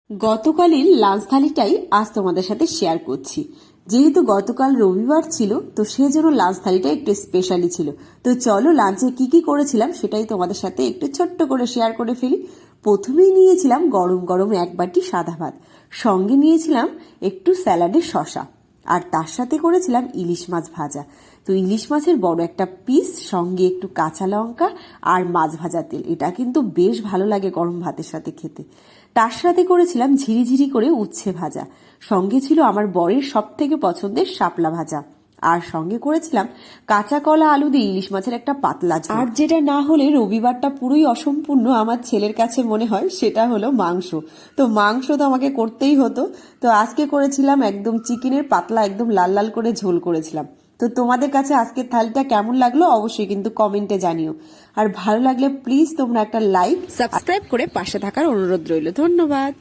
গতকালের লাঞ্চ থালিটাই আজ তোমাদের সাথে শেয়ার করছি। যেহেতু গতকাল রবিবার ছিল, তো সেজন্য লাঞ্চ থালিটা একটু স্পেশালি ছিল। তো চলো লাঞ্চে কি কি করেছিলাম সেটাই তোমাদের সাথে একটু ছোট্ট করে শেয়ার করে ফেলি। প্রথমেই নিয়েছিলাম গরম গরম এক বাটি সাদা ভাত, সঙ্গে নিয়েছিলাম একটু স্যালাডের শসা, আর তার সাথে করেছিলাম ইলিশ মাছ ভাজা। তো ইলিশ মাছের বড় একটা পিস, সঙ্গে একটু কাঁচা লঙ্কা আর মাছ ভাজা তেল। এটা কিন্তু বেশ ভালো লাগে গরম ভাতের সাথে খেতে। তার সাথে করেছিলাম ঝিরিঝিরি করে উচ্ছে ভাজা, সঙ্গে ছিল আমার বরের সব থেকে পছন্দের শাপলা ভাজা, আর সঙ্গে করেছিলাম কাঁচা কলা আলু দিয়ে ইলিশ মাছের একটা পাতলা ঝোল। আর যেটা না হলে রবিবারটা পুরোই অসম্পূর্ণ আমার ছেলের কাছে মনে হয়, সেটা হলো মাংস। তো মাংস তো আমাকে করতেই হতো। তো আজকে করেছিলাম একদম চিকেনের পাতলা, একদম লাল লাল করে ঝোল করেছিলাম। তো তোমাদের কাছে আজকের থালিটা কেমন লাগলো অবশ্যই কিন্তু কমেন্টে জানিও। আর ভালো লাগলে প্লিজ তোমরা একটা লাইক, সাবস্ক্রাইব করে পাশে থাকার অনুরোধ রইল। ধন্যবাদ।